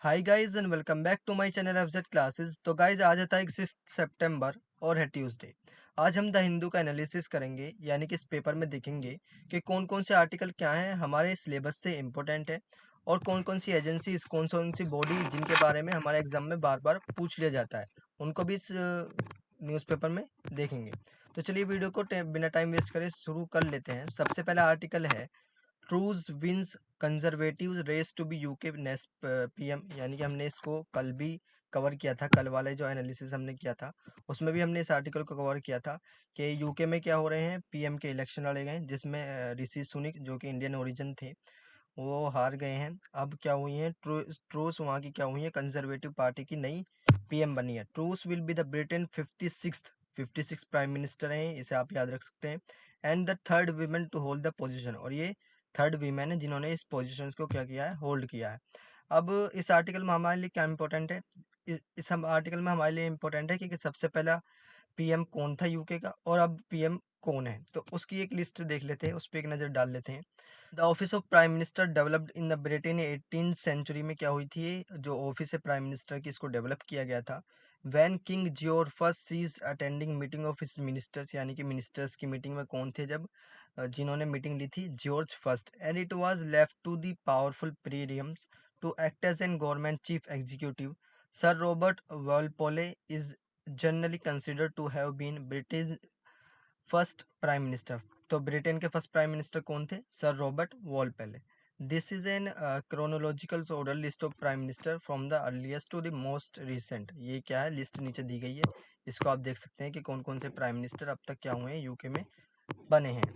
Hi guys and welcome back to my channel FZ classes. तो guys आज था 6 सितंबर और है ट्यूसडे। आज हम द हिंदू का एनालिसिस करेंगे, यानी कि इस पेपर में देखेंगे कि कौन कौन से आर्टिकल क्या हैं हमारे सिलेबस से इम्पोर्टेंट है और कौन कौन सी एजेंसीज कौन कौन सी बॉडी जिनके बारे में हमारे एग्जाम में बार बार पूछ लिया जाता है, उनको भी इस न्यूज़पेपर में देखेंगे। तो चलिए वीडियो को बिना टाइम वेस्ट करे शुरू कर लेते हैं। सबसे पहला आर्टिकल है Truss wins Conservative race to be UK next PM, यानी कि हमने इसको कल भी कवर किया था। कल वाले जो एनालिसिस हमने किया था उसमें भी हमने इस आर्टिकल को कवर किया था कि यूके में क्या हो रहे हैं, पीएम के इलेक्शन लड़े गए जिसमें ऋषि सुनक जो कि इंडियन ओरिजिन थे वो हार गए हैं। अब क्या हुई है, ट्रूस वहाँ की क्या हुई है, कंजर्वेटिव पार्टी की नई पीएम बनी है। Truss will be the Britain 56 prime minister हैं, इसे आप याद रख सकते हैं। And the third women to hold the position, और ये थर्ड वीमेन है जिन्होंने इस पोजीशन को क्या किया है, होल्ड किया है। अब इस आर्टिकल में हमारे लिए क्या इंपॉर्टेंट है, इस आर्टिकल में हमारे लिए इम्पोर्टेंट है कि सबसे पहला पीएम कौन था यूके का और अब पीएम कौन है, तो उसकी एक लिस्ट देख लेते हैं, उस पर एक नज़र डाल लेते हैं। The office of prime minister developed in the Britain 18th century में क्या हुई थी, जो ऑफिस है प्राइम मिनिस्टर की इसको डेवलप किया गया था। When King George first cease attending meeting of his ministers, यानी कि मिनिस्टर्स की मीटिंग में कौन थे जब जिन्होंने मीटिंग ली थी, George first. And it was left to the powerful premiers to act as an government chief executive. Sir Robert Walpole is generally considered to have been British first prime minister. तो Britain के first prime minister कौन थे, sir Robert Walpole. This is an chronological order list of prime minister from the earliest to the most recent. ये क्या है, list नीचे दी गई है, इसको आप देख सकते हैं कि कौन कौन से प्राइम मिनिस्टर अब तक क्या हुए हैं यूके में बने हैं।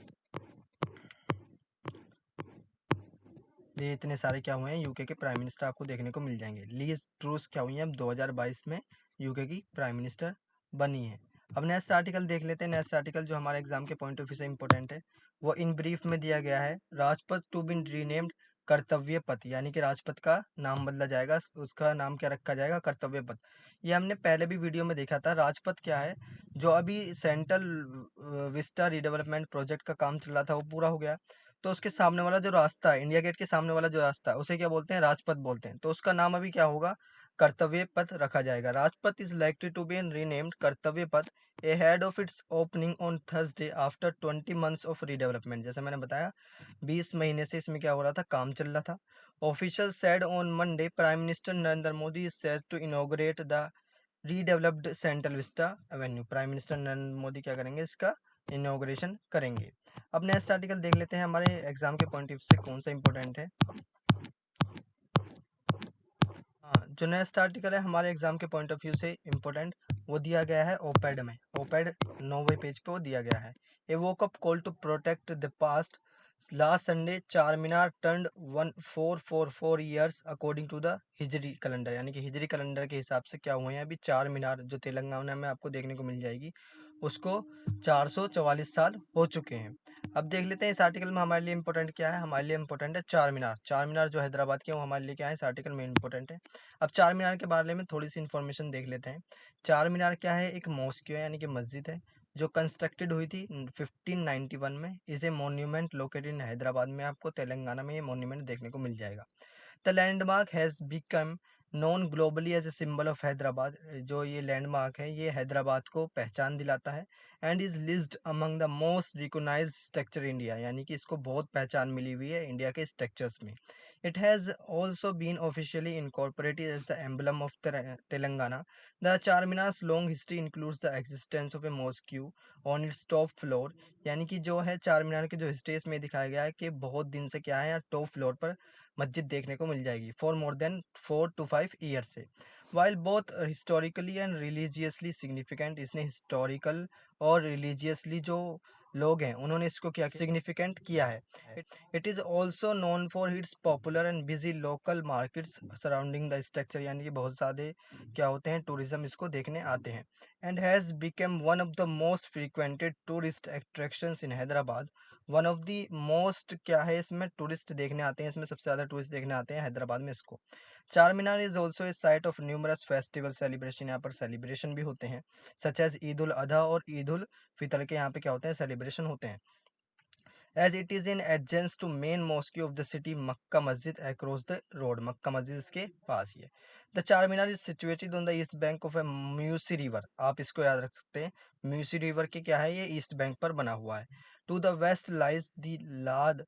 ये इतने सारे क्या हुए हैं यूके के प्राइम मिनिस्टर आपको देखने को मिल जाएंगे। लीज ट्रूस क्या हुई है, अब 2022 में यूके की प्राइम मिनिस्टर बनी है। अब नेक्स्ट आर्टिकल देख लेते हैं। नेक्स्ट आर्टिकल जो हमारे एग्जाम के पॉइंट ऑफ व्यू से इंपॉर्टेंट है वो इन ब्रीफ में दिया गया है। Rajpath to be renamed Kartavya पथ, यानी कि राजपथ का नाम बदला जाएगा, उसका नाम क्या रखा जाएगा, कर्तव्य पथ। ये हमने पहले भी वीडियो में देखा था। राजपथ क्या है, जो अभी सेंट्रल विस्टा रिडेवलपमेंट प्रोजेक्ट का काम चल रहा था वो पूरा हो गया, तो उसके सामने वाला जो रास्ता है, इंडिया गेट के सामने वाला जो रास्ता है, उसे क्या बोलते हैं, राजपथ बोलते हैं। तो उसका नाम अभी क्या होगा, कर्तव्य पथ रखा जाएगा। Rajpath is likely to be renamed Kartavya Path ahead of its opening on Thursday after 20 months of redevelopment। जैसे मैंने बताया 20 महीने से इसमें क्या हो रहा था, काम चल रहा था। Official said on Monday prime minister Narendra Modi is set to inaugurate the redeveloped central Vista Avenue. Prime minister Narendra Modi क्या करेंगे, इसका इनॉग्रेशन करेंगे। अब नेक्स्ट आर्टिकल देख लेते हैं, हमारे एग्जाम के पॉइंट ऑफ व्यू से कौन सा इंपॉर्टेंट है। हाँ, जो नेक्स्ट आर्टिकल है हमारे एग्जाम के पॉइंट ऑफ व्यू से इम्पोर्टेंट, वो दिया गया है ओपेड में। ओपेड 9वें पेज पे वो दिया गया है। A woke up call to protect the past last Sunday Char Minar turned 1444 years according to the Hijri calendar, यानी कि हिजरी कैलेंडर के हिसाब से क्या हुए हैं, अभी चार मीनार जो तेलंगाना में आपको देखने को मिल जाएगी उसको 444 साल हो चुके हैं। अब देख लेते हैं इस आर्टिकल में हमारे लिए इंपॉर्टेंट क्या है। हमारे लिए इंपॉर्टेंट है चार मीनार। चार मीनार जो हैदराबाद के, वो हमारे लिए क्या है, इस आर्टिकल में इंपॉर्टेंट है। अब चार मीनार के बारे में थोड़ी सी इन्फॉर्मेशन देख लेते हैं। चार मीनार क्या है, एक मॉस्क है, यानी कि मस्जिद है, जो कंस्ट्रक्टेड हुई थी 1591 में। Is a monument located in Hyderabad में, आपको तेलंगाना में ये मोन्यूमेंट देखने को मिल जाएगा। The landmark has become known globally as a symbol of Hyderabad. जो ये लैंडमार्क है ये हैदराबाद को पहचान दिलाता है। And is listed among the most recognised structure India, यानी कि इसको बहुत पहचान मिली हुई है इंडिया के स्ट्रक्चर्स में। It has also been officially incorporated as the emblem of Telangana. The Char Minar's long history includes the existence of a mosque on its top floor, यानी कि जो है चार मीनार के जो हिस्ट्री में दिखाया गया है कि बहुत दिन से क्या है, यहाँ टॉप फ्लोर पर मस्जिद देखने को मिल जाएगी for more than 4 to 5 year से। While both historically and religiously significant, इसने हिस्टोरिकल और रिलीजियसली जो लोग हैं उन्होंने इसको क्या सिग्निफिकेंट किया है। It is also known for its popular and busy local markets surrounding the structure, यानी कि बहुत सारे क्या होते हैं, टूरिज्म इसको देखने आते हैं। And has become one of the most frequented tourist attractions in Hyderabad. One of the most क्या है, इसमें टूरिस्ट देखने आते हैं, इसमें सबसे ज़्यादा टूरिस्ट देखने आते हैं हैदराबाद में इसको। Char Minar is also a site of numerous festival celebration, यहाँ पर सेलिब्रेशन भी होते हैं, सच एज ईद उल अधा और ईद उल फितर के यहाँ पे क्या होते हैं, सेलिब्रेशन होते हैं। As it is in adjacence to main mosque of the city Mecca Masjid across the road. मक्का मस्जिद इसके पास ही है। The Char Minar is situated on the east bank of a Musi river. आप इसको याद रख सकते हैं, म्यूसी रिवर के क्या है, ये ईस्ट बैंक पर बना हुआ है। To the west lies the Lad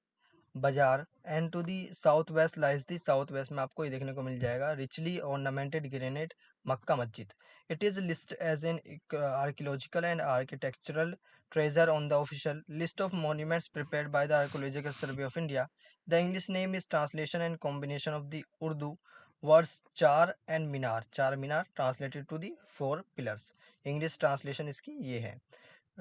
Bazaar and to the south west lies the, south west में आपको ये देखने को मिल जाएगा richly ornamented granite Mecca Masjid. It is list as an archaeological and architectural treasure on the official list of monuments prepared by the Archaeological Survey of India. The English name is translation and combination of the Urdu words char and minar. Char minar translated to the four pillars. English translation इसकी ये है।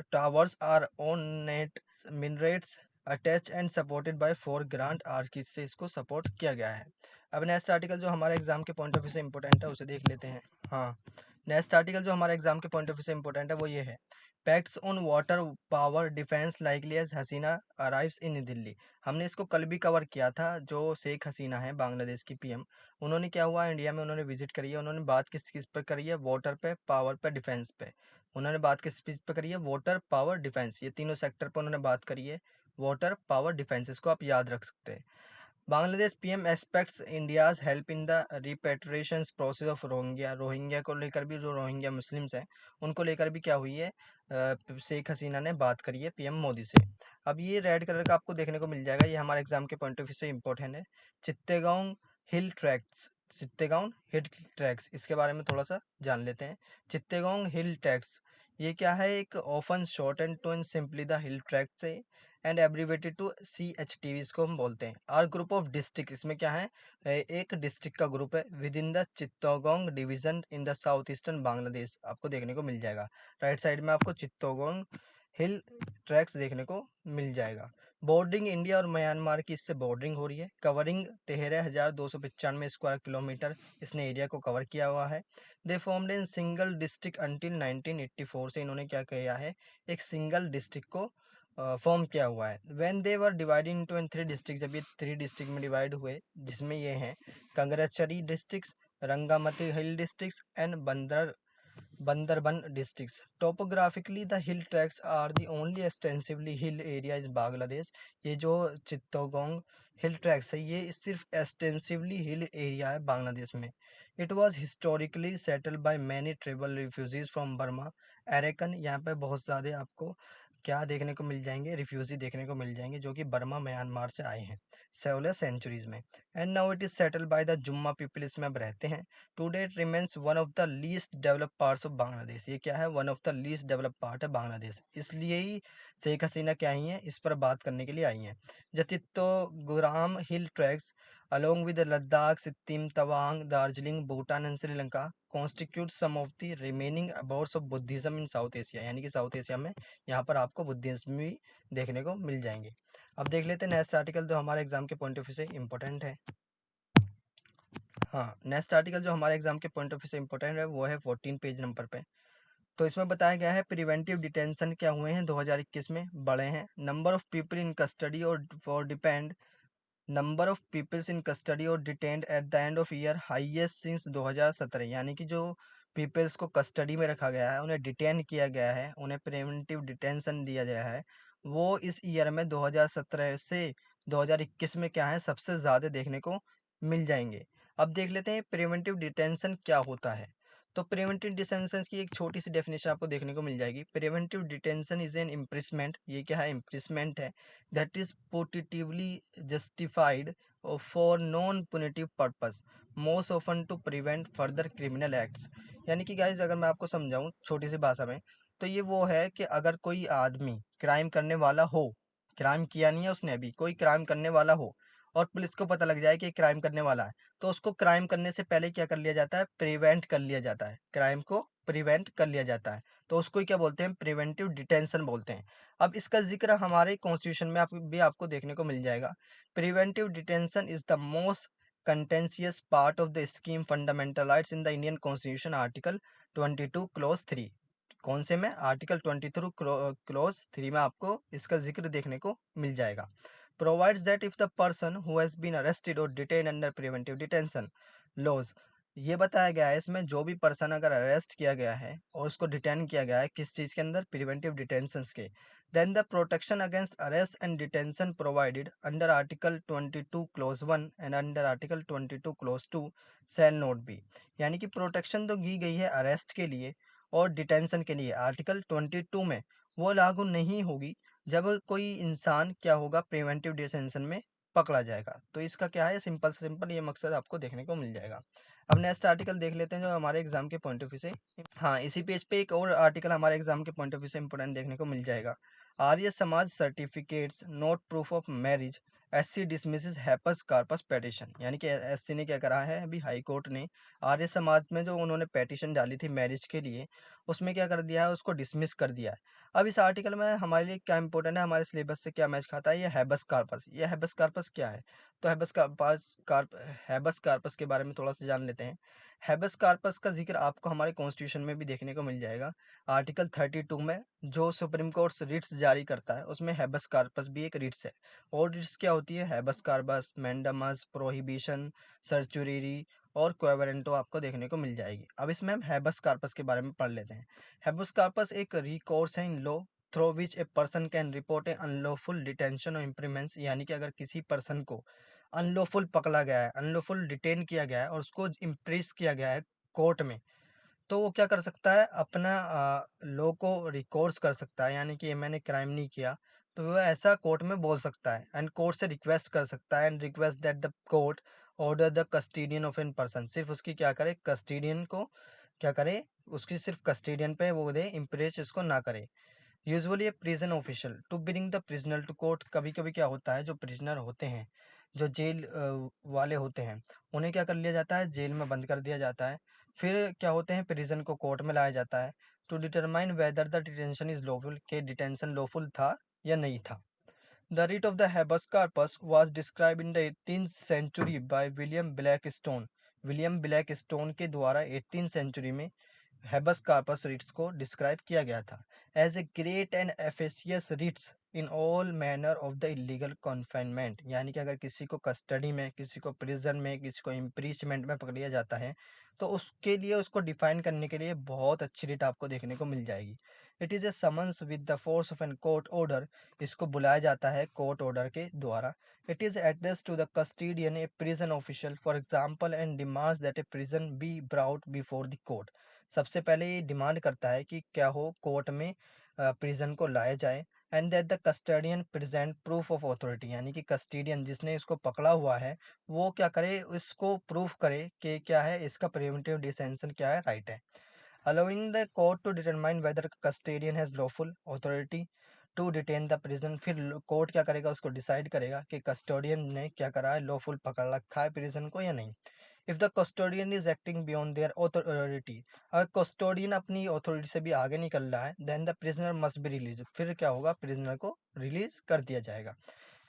Towers are ornate minarets attached and supported by four grand arches से इसको support किया गया है। अब next article जो हमारे एग्जाम के पॉइंट ऑफ व्यू से इंपॉर्टेंट है उसे देख लेते हैं। हाँ, नेक्स्ट आर्टिकल जो हमारे एग्जाम के पॉइंट ऑफ व्यू से इंपॉर्टेंट है वो ये है, facts on water power defence likely as Hasina arrives in Delhi. हमने इसको कल भी कवर किया था। जो शेख हसीना है बांग्लादेश की पीएम, उन्होंने क्या हुआ, इंडिया में उन्होंने विजिट करी है। उन्होंने बात किस चीज़ पर करी है, वाटर पे, पावर पे, डिफेंस पे। उन्होंने बात किस चीज़ पे करी है, वाटर, पावर, डिफेंस, ये तीनों सेक्टर पर उन्होंने बात करी है। वाटर, पावर, डिफेंस, इसको आप याद रख सकते हैं। Bangladesh PM aspects India's help in the repatriation process of Rohingya. Rohingya को लेकर भी, जो रोहिंग्या मुस्लिम्स हैं उनको लेकर भी क्या हुई है, शेख हसीना ने बात करी है पीएम मोदी से। अब ये रेड कलर का आपको देखने को मिल जाएगा, ये हमारे एग्जाम के पॉइंट ऑफ व्यू से इंपॉर्टेंट है। चित्तेगांव हिल ट्रैक्स, चित्तेगांव हिल ट्रैक्स, इसके बारे में थोड़ा सा जान लेते हैं। चित्तेगांव हिल ट्रैक्स ये क्या है, एक often shortened to and simply the hill track से एंड एब्रीवेटेड टू CHTV इसको हम बोलते हैं। आर ग्रुप ऑफ डिस्ट्रिक्ट, इसमें क्या है, एक डिस्ट्रिक्ट का ग्रुप है within the Chittagong division in the south eastern Bangladesh, आपको देखने को मिल जाएगा। राइट साइड में आपको चित्तौगोंग हिल ट्रैक्स देखने को मिल जाएगा। बॉर्डरिंग इंडिया और म्यांमार की इससे बॉर्डरिंग हो रही है। कवरिंग 13,295 स्क्वायर किलोमीटर इसने एरिया को कवर किया हुआ है। दे formed in single district until 1984 से इन्होंने क्या किया है, एक सिंगल डिस्ट्रिक्ट को फॉर्म किया हुआ है। When they were divided into in 3 district, जब ये 3 डिस्ट्रिक्ट में डिवाइड हुए, जिसमें ये हैं Khagrachari district, Rangamati hill district and Bandarban districts. Topographically the hill tracts are the only extensively hill area is Bangladesh. ये जो चित्तौगोंग हिल ट्रैक्स है ये सिर्फ एक्सटेंसिवली हिल एरिया है बांग्लादेश में। It was historically settled by many tribal refugees from Burma Arakan. यहाँ पे बहुत ज़्यादा आपको क्या देखने को मिल जाएंगे, रिफ्यूजी देखने को मिल जाएंगे जो कि बर्मा म्यांमार से आए हैं 16 सेंचुरीज में। And now it is settled by the जुम्मा पीपल, इसमें अब रहते हैं। Today it remains one of the least develop parts of Bangladesh. ये क्या है, one of the least develop part है बांग्लादेश, इसलिए ही शेख हसीना क्या आई हैं, इस पर बात करने के लिए आई हैं। जतित्तो गुराम हिल tracks along with the Ladakh, Sikkim, Tawang, Darjeeling, Bhutan and Sri Lanka constitute some of the remaining abodes of Buddhism in South Asia। यानी कि साउथ एशिया में यहाँ पर आपको बुद्धिज्म भी देखने को मिल जाएंगे। अब देख लेते हैं नेक्स्ट आर्टिकल जो हमारे एग्जाम के पॉइंट ऑफ व्यू से इंपॉर्टेंट है। हाँ, नेक्स्ट आर्टिकल जो हमारे एग्जाम के पॉइंट ऑफ व्यू से इंपॉर्टेंट है वो है 14 पेज नंबर पे। तो इसमें बताया गया है प्रिवेंटिव डिटेंशन क्या हुए हैं 2021 में, बड़े हैं। Number of people in custody और for depend, number of peoples in custody और detained at the end of year highest since 2017। यानी कि जो पीपल्स को कस्टडी में रखा गया है, उन्हें डिटेन किया गया है, उन्हें प्रिवेंटिव डिटेंशन दिया गया है, वो इस ईयर में 2017 से 2021 में क्या है, सबसे ज़्यादा देखने को मिल जाएंगे। अब देख लेते हैं प्रिवेंटिव डिटेंशन क्या होता है। तो प्रिवेंटिव डिटेंशन की एक छोटी सी डेफिनेशन आपको देखने को मिल जाएगी। प्रिवेंटिव डिटेंशन इज एन इम्प्रिसमेंट, ये क्या है, इम्प्रिसमेंट है, that is positively justified for non-punitive purpose, most often to prevent further criminal acts। यानी कि गाइज अगर मैं आपको समझाऊं छोटी सी भाषा में, तो ये वो है कि अगर कोई आदमी क्राइम करने वाला हो, क्राइम किया नहीं है उसने, अभी कोई क्राइम करने वाला हो और पुलिस को पता लग जाए कि क्राइम करने वाला है, तो उसको क्राइम करने से पहले क्या कर लिया जाता है, प्रिवेंट कर लिया जाता है, क्राइम को प्रिवेंट कर लिया जाता है। तो उसको ही क्या बोलते हैं, प्रिवेंटिव डिटेंशन बोलते हैं। अब इसका जिक्र हमारे कॉन्स्टिट्यूशन में भी आपको देखने को मिल जाएगा। Preventive detention is the most contentious part of the scheme fundamental rights in the Indian constitution article 22 close 3। कौन से में, आर्टिकल 23 क्लोज 3 में आपको इसका जिक्र देखने को मिल जाएगा। Provides that if the person who has been arrested और detain under preventive detention laws ये बताया गया है इसमें जो भी पर्सन अगर अरेस्ट किया गया है और उसको डिटेन किया गया है किस चीज़ के अंदर, प्रिवेंटिव डिटेंशंस के, then the protection against arrest and detention provided under article 22 clause 1 and under article 22 clause 2 shall not be. यानी कि प्रोटेक्शन तो दी गई है अरेस्ट के लिए और डिटेंशन के लिए आर्टिकल 22 में, वो लागू नहीं होगी जब कोई इंसान क्या होगा, प्रिवेंटिव डिटेंशन में पकड़ा जाएगा। तो इसका क्या है, सिंपल से सिंपल ये मकसद आपको देखने को मिल जाएगा। अब नेक्स्ट आर्टिकल देख लेते हैं जो हमारे एग्जाम के पॉइंट ऑफ व्यू से, हाँ इसी पेज पे एक और आर्टिकल हमारे एग्जाम के पॉइंट ऑफ व्यू से इंपोर्टेंट देखने को मिल जाएगा। Arya Samaj certificates not proof of marriage, SC dismisses habeas corpus petition. यानी कि एससी ने क्या करा है, अभी हाई कोर्ट ने आर्य समाज में जो उन्होंने पेटिशन डाली थी मैरिज के लिए, उसमें क्या कर दिया है, उसको डिसमिस कर दिया है। अब इस आर्टिकल में हमारे लिए क्या इंपॉर्टेंट है, हमारे सिलेबस से क्या मैच खाता है, ये हैबस कार्पस। ये हैबस कार्पस क्या है, तो हैबस कार्पस के बारे में थोड़ा सा जान लेते हैं। हैबस कार्पस का जिक्र आपको हमारे कॉन्स्टिट्यूशन में भी देखने को मिल जाएगा। आर्टिकल 32 में जो सुप्रीम कोर्ट रिट्स जारी करता है उसमें हैबस कार्पस भी एक रिट्स है। और रिट्स क्या होती है, हैबस कार्पस, मैंडामस, प्रोहिबिशन, सर्चुरी और क्वेवरेंटो आपको देखने को मिल जाएगी। अब इसमें हम हैबस कार्पस के बारे में पढ़ लेते हैं। हैबस कार्पस एक रिकोर्स है in law through which a person can report A unlawful detention और इम्प्रीमेंट्स। यानी कि अगर किसी पर्सन को अनलॉफुल पकड़ा गया है, अनलॉफुल डिटेन किया गया है और उसको इम्प्रेस किया गया है कोर्ट में, तो वो क्या कर सकता है, अपना लॉ को रिकोर्स कर सकता है। यानी कि ये मैंने क्राइम नहीं किया, तो वो ऐसा कोर्ट में बोल सकता है एंड कोर्ट से रिक्वेस्ट कर सकता है and request that the court order the custodian of an person. सिर्फ उसकी क्या करे, कस्टोडियन को क्या करे, उसकी सिर्फ कस्टोडियन पे वो दे, इम्प्रेस इसको ना करे। Usually a prison official to bring the prisoner to court. कभी कभी क्या होता है, जो प्रिजनर होते हैं, जो जेल वाले होते हैं, उन्हें क्या कर लिया जाता है, जेल में बंद कर दिया जाता है। फिर क्या होते हैं, प्रिजन को कोर्ट में लाया जाता है to determine whether the detention is lawful, के डिटेंशन लॉफुल था या नहीं था। The writ of the habeas corpus was described in the 18th century by William Blackstone. William Blackstone के द्वारा 18th सेंचुरी में हैबस कार्पस रिट्स को describe किया गया था as a great and efficacious writs in all manner of the illegal confinement. यानी कि अगर किसी को कस्टडी में, किसी को प्रिजन में, किसी को इम्प्रीचमेंट में पकड़ लिया जाता है, तो उसके लिए, उसको डिफाइन करने के लिए बहुत अच्छी रिट आपको देखने को मिल जाएगी। It is a summons with the force of an court order. इसको बुलाया जाता है कोर्ट ऑर्डर के द्वारा। It is address to the custodian a prison official for example and demands that a prison be brought before the court. सबसे पहले ये demand करता है कि क्या हो, कोर्ट में प्रिजन को लाया जाए and that the custodian present proof of authority. यानी कि कस्टोडियन जिसने इसको पकड़ा हुआ है वो क्या करे, इसको प्रूफ करे कि क्या है, इसका प्रिवेंटिव डिटेंशन क्या है, राइट है। Allowing the court to determine whether custodian has lawful authority to detain the prison. फिर कोर्ट क्या करेगा, उसको डिसाइड करेगा कि कस्टोडियन ने क्या करा है, लॉफुल पकड़ रखा है प्रिजन को या नहीं। If the custodian is acting beyond their authority, अगर कस्टोडियन अपनी अथॉरिटी से भी आगे निकल रहा है, then the prisoner must be release. फिर क्या होगा, प्रिजनर को रिलीज कर दिया जाएगा।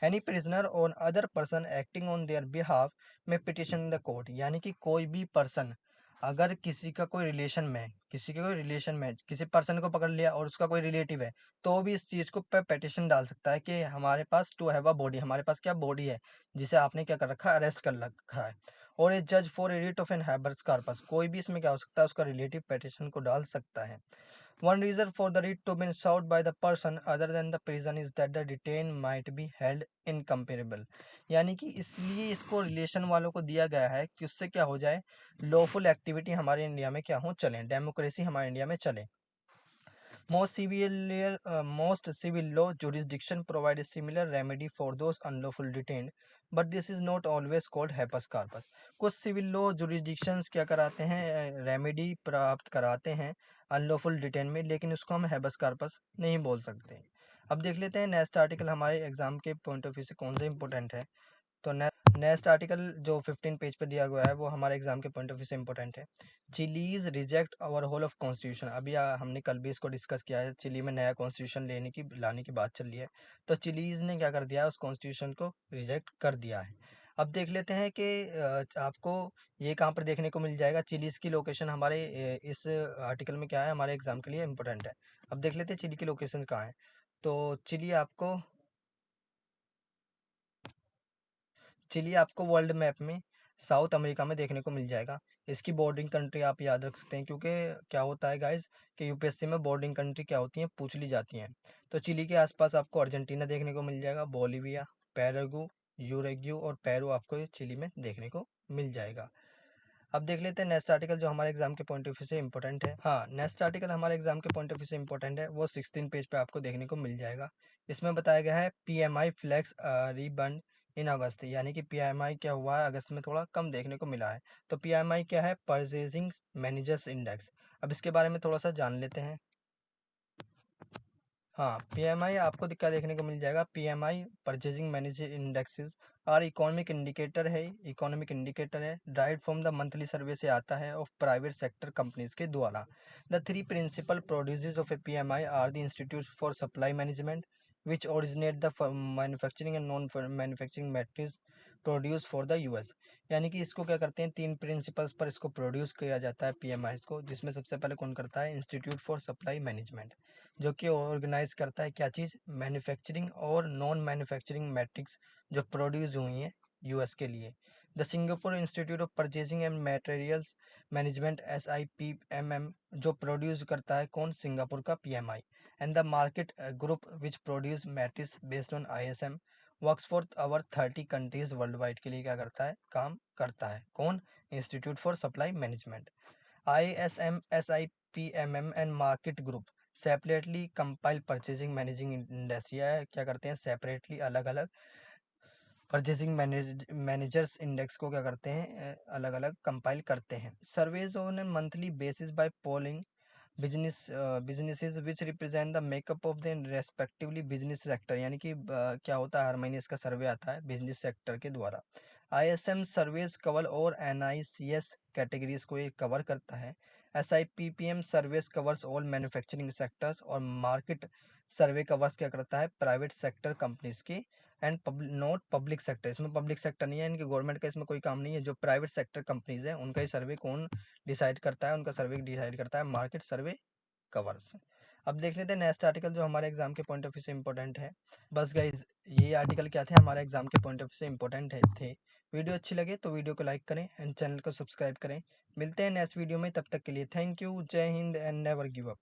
Any prisoner on other person acting on their behalf में पिटिशन द कोर्ट। यानी कि कोई भी पर्सन अगर किसी का कोई रिलेशन में, किसी के कोई रिलेशन में किसी पर्सन को पकड़ लिया और उसका कोई रिलेटिव है, तो भी इस चीज़ को पे पिटिशन डाल सकता है कि हमारे पास टू हैव अ बॉडी, हमारे पास क्या बॉडी है जिसे आपने क्या कर रखा है, अरेस्ट कर रखा है। और ए जज for a writ of an habeas corpus, कोई भी इसमें क्या हो सकता है, उसका रिलेटिव पिटिशन को डाल सकता है। One reason for the writ to be sought by the person other than the prison is that the detained might be held incomparable। यानी कि इसलिए इसको रिलेशन वालों को दिया गया है कि उससे क्या हो जाए, लॉफुल एक्टिविटी हमारे इंडिया में क्या हो, चले, डेमोक्रेसी हमारे इंडिया में चले। Most civil law jurisdiction provide a similar remedy for those unlawful detained, but this is not always called habeas corpus। कुछ सिविल लॉ जुरिस्डिक्शंस क्या कराते हैं, रेमेडी प्राप्त कराते हैं अनलॉफुल डिटेन में, लेकिन उसको हम हैबस कार्पस नहीं बोल सकते। अब देख लेते हैं नेक्स्ट आर्टिकल हमारे एग्जाम के पॉइंट ऑफ व्यू से कौन सा इंपॉर्टेंट है। तो नेक्स्ट आर्टिकल जो 15 पेज पे दिया हुआ है वो हमारे एग्जाम के पॉइंट ऑफ व्यू से इंपॉर्टेंट है। Chilies reject our whole of constitution. अभी हमने कल भी इसको डिस्कस किया है, चिली में नया कॉन्स्टिट्यूशन लाने की बात चल रही है, तो चिलीज ने क्या कर दिया है, उस कॉन्स्टिट्यूशन को रिजेक्ट कर दिया है। अब देख लेते हैं कि आपको ये कहाँ पर देखने को मिल जाएगा, चिलीज की लोकेशन हमारे इस आर्टिकल में क्या है, हमारे एग्जाम के लिए इंपॉर्टेंट है। अब देख लेते हैं चिली की लोकेशन कहाँ है। तो चिली आपको वर्ल्ड मैप में साउथ अमेरिका में देखने को मिल जाएगा। इसकी बॉर्डरिंग कंट्री आप याद रख सकते हैं, क्योंकि क्या होता है गाइज कि यूपीएससी में बॉर्डरिंग कंट्री क्या होती हैं पूछ ली जाती हैं। तो चिली के आसपास आपको अर्जेंटीना देखने को मिल जाएगा, बोलीविया, पैरागू, यूरुग्वे और पेरू आपको ये चिली में देखने को मिल जाएगा। अब देख लेते हैं नेक्स्ट आर्टिकल जो हमारे एग्जाम के पॉइंट ऑफ व्यू से इंपॉर्टेंट है। हाँ, नेक्स्ट आर्टिकल हमारे एग्जाम के पॉइंट ऑफ व्यू से इंपॉर्टेंट है, वो 16 पेज पे आपको देखने को मिल जाएगा। इसमें बताया गया है पीएमआई फ्लेक्स रिबंड इन अगस्त, यानी कि पीएमआई क्या हुआ है अगस्त में थोड़ा कम देखने को मिला है। तो पीएमआई क्या है? Purchasing managers index. अब इसके बारे में थोड़ा सा जान लेते हैं। हाँ, पीएमआई आपको क्या देखने को मिल जाएगा? पीएमआई परचेजिंग मैनेजर इंडेक्सेस और इकोनॉमिक इंडिकेटर है, drive from the monthly survey से आता है ऑफ प्राइवेट सेक्टर कंपनीज के द्वारा। The three principal producers of a PMI are the institute for supply management which originate the manufacturing and non manufacturing matrix produce for the US. यानी कि इसको क्या करते हैं, तीन प्रिंसिपल्स पर इसको प्रोड्यूस किया जाता है पीएमआई को, जिसमें सबसे पहले कौन करता है? इंस्टीट्यूट फॉर सप्लाई मैनेजमेंट, जो कि ऑर्गेनाइज करता है क्या चीज़? मैन्युफैक्चरिंग और नॉन मैन्युफैक्चरिंग मैट्रिक्स जो प्रोड्यूस हुई हैं यूएस के लिए। The Singapore institute of purchasing and materials management SIPMM जो प्रोड्यूस करता है कौन? सिंगापुर का PMI. And the market group which produce matrix based on ISM works for our 30 countries world wide के लिए क्या करता है? काम करता है कौन? Institute for supply management. ISM SIPMM and market group separately compile purchasing managing index, यह क्या करते हैं? सेपरेटली अलग अलग परचेजिंग मैनेजर्स इंडेक्स को क्या करते हैं? अलग अलग कंपाइल करते हैं। Surveys on a monthly basis by polling businesses which represent the makeup of the respectively business sector, यानी कि क्या होता है? हर महीने इसका सर्वे आता है बिजनेस सेक्टर के द्वारा। ISM सर्वेज कवर और NICS कैटेगरीज को ये कवर करता है। SIPPM surveys covers all manufacturing sectors और मार्केट सर्वे कवर्स क्या करता है? प्राइवेट सेक्टर कंपनीज की एंड नॉट पब्लिक सेक्टर। इसमें पब्लिक सेक्टर नहीं है, इनके गवर्नमेंट का इसमें कोई काम नहीं है। जो प्राइवेट सेक्टर कंपनीज है उनका ही सर्वे कौन डिसाइड करता है? उनका सर्वे डिसाइड करता है मार्केट सर्वे कवर्स। अब देख लेते हैं नेक्स्ट आर्टिकल जो हमारे एग्जाम के पॉइंट ऑफ व्यू से इंपॉर्टेंट है। बस गाइज ये आर्टिकल क्या थे? हमारे एग्जाम के पॉइंट ऑफ व्यू से इंपॉर्टेंट थे। वीडियो अच्छी लगे तो वीडियो को लाइक करें एंड चैनल को सब्सक्राइब करें। मिलते हैं नेक्स्ट वीडियो में, तब तक के लिए थैंक यू, जय Hind and never give up.